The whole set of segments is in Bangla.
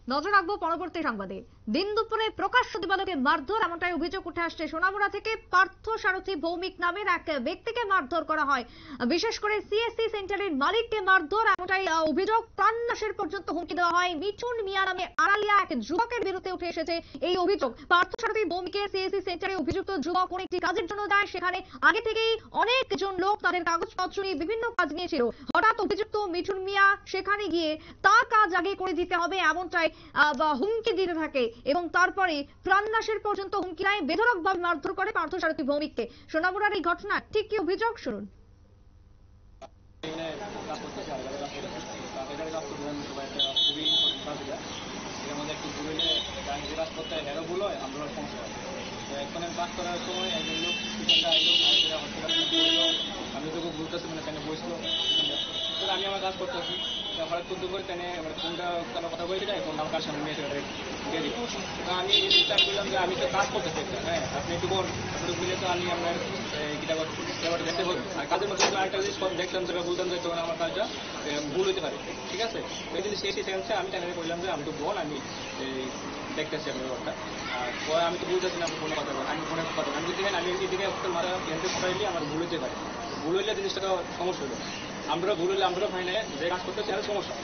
নজর রাখবো পরবর্তী সংবাদে। দিন দুপুরে প্রকাশ্য দিবালোকে মারধর, এমনটাই অভিযোগ উঠে আসছে সোনামুড়া থেকে। পার্থ সারথী ভৌমিক নামের এক ব্যক্তিকে মারধর করা হয়, বিশেষ করে সিএসসি সেন্টারের মালিককে মারধর, এমনটাই অভিযোগ। প্রাণনাশের পর্যন্ত হুমকি দেওয়া হয়। মিঠুন মিয়া নামে আড়ালিয়া এক যুবকের বিরুদ্ধে উঠে এসেছে এই অভিযোগ। পার্থ সারথী ভৌমিকের সিএসসি সেন্টারে অভিযুক্ত যুবক কোন একটি কাজের জন্য যায়, সেখানে আগে থেকেই অনেকজন লোক তাদের কাগজপত্র নিয়ে বিভিন্ন কাজ নিয়েছিল। হঠাৎ অভিযুক্ত মিঠুন মিয়া সেখানে গিয়ে তার কাজ আগে করে দিতে হবে এমনটাই হুমকি দিতে থাকে এবং তারপরে প্রাণনাশের পর্যন্ত হুমকি দেয়। বেধড়কভাবে মারধর করে পার্থ সারথী ভৌমিককে। সোনামুড়ার এই ঘটনা ঠিক কি অভিযোগ শুনুন। এখন কাজ করার সময় একজন লোক আমি তোকে বলতেছি মানে কেন বসলো আমি আমার কাজ করতেছি হঠাৎ করতে করে কেন মানে ফোনটা কেন কথা বলে দেয় ফোনটা আমার কার সামনে নিয়ে দিয়ে দিই। আমি চেষ্টা করলাম যে আমি তো কাজ করতেছি একটা, হ্যাঁ আপনি একটু বল আপনি মিলে তো আমি আপনার ব্যাপারটা দেখতে বলবো। আর কাজের মধ্যে আরেকটা জিনিস দেখতাম যে বলতাম যে তখন আমার কাজটা ভুল হতে পারে, ঠিক আছে। ওই জিনিস সেই সেন্সে আমি চ্যানেলে বললাম যে আমি তো বল আমি দেখতেছি আপনার ব্যাপারটা। আর পরে আমি তো বুঝতেছি না ফোনে কথা বল, আমি ফোনে কথা আমি যদি আমি এদিকে মাথা এনতে পারলে আমার ভুল হতে পারে। ভুল হইলে জিনিসটা সমস্যা হলো, আমরা ভুল হলে আমরাও হয় না যে কাজ করতেছি আরো সমস্যা।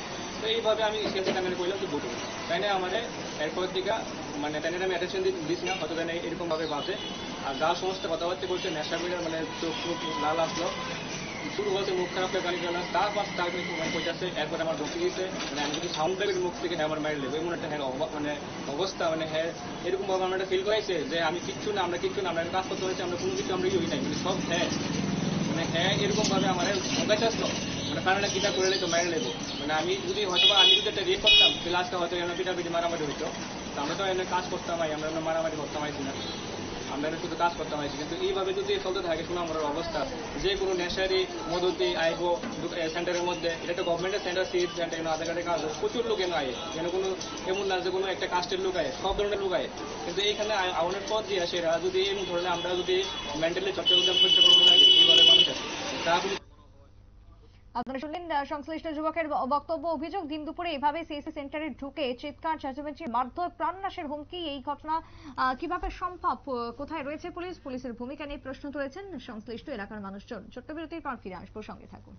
তো এইভাবে আমি সেন্সে চ্যানেলে বললাম যে ভুল তাই না আমাদের এরপর দিকে মানে তাই আমি অ্যাটেনশন দিচ্ছি না, হয়তো তাই এরকম ভাবে বাসে। আর যা সমস্ত কথাবার্তা করছে নেশা মিলে মানে চোখ লাল আসলো, শুরু বলছে মুখ খারাপ করে গাড়ি চালানো, তারপর তার মানে পৌঁছাচ্ছে। এরপর আমার ঢুকে গেছে মানে আমি যদি সাউন্ড টাইপের মুখ থেকে আমার মাইন্ড লেগে এমন একটা হ্যাঁ মানে অবস্থা মানে হ্যাঁ এরকম ভাবে আমার একটা ফিল করাইছে যে আমি কিচ্ছু না, আমরা কিচ্ছু না, আমরা কাজ করতে হয়েছে, আমরা কোনো কিছু আমরা ইয়ে নাই মানে সব হ্যাঁ মানে হ্যাঁ এরকম ভাবে আমার ভোগাইতে আসলো মানে কারণে কিটা করে লেতো মাইন্ড লেবো। মানে আমি যদি হয়তো আমি যদি একটা রেপ করতাম তাহলে আজকে হয়তো পিটাপিটি মারামারি হইতো। তো আমরা তো এনে কাজ করতাম আমরা মারামারি করতাম আইছি না, আমরা শুধু কাজ করতে হয়েছি। কিন্তু এইভাবে যদি চলতে থাকে সোনামুড়ার অবস্থা, যে কোনো নেশারি মদতি আইব সেন্টারের মধ্যে, এটা একটা গভর্নমেন্টের সেন্টার সিএস সেন্টার আধার কার্ডের কাজ প্রচুর লোক এনে আয়, যেন কোনো এমন না যে কোনো একটা কাস্টের লোক আয়, সব ধরনের লোক আয়। কিন্তু এইখানে আউনের পথ দিয়ে সেরা যদি এমন ধরনের আমরা যদি মেন্টালি চর্চা করতে লাগে এইভাবে মানুষ আছে তা আপনারা শুনলেন সংশ্লিষ্ট যুবকের বক্তব্য। অভিযোগ, দিন দুপুরে এভাবে সিএসসি সেন্টারে ঢুকে চিৎকার চেঁচামেচি মারধর প্রাণনাশের হুমকি, এই ঘটনা কিভাবে সম্ভব? কোথায় রয়েছে পুলিশ? পুলিশের ভূমিকা নিয়ে প্রশ্ন তুলেছেন সংশ্লিষ্ট এলাকার মানুষজন। ছোট্ট বিরতির পর ফিরে আসবো, সঙ্গে থাকুন।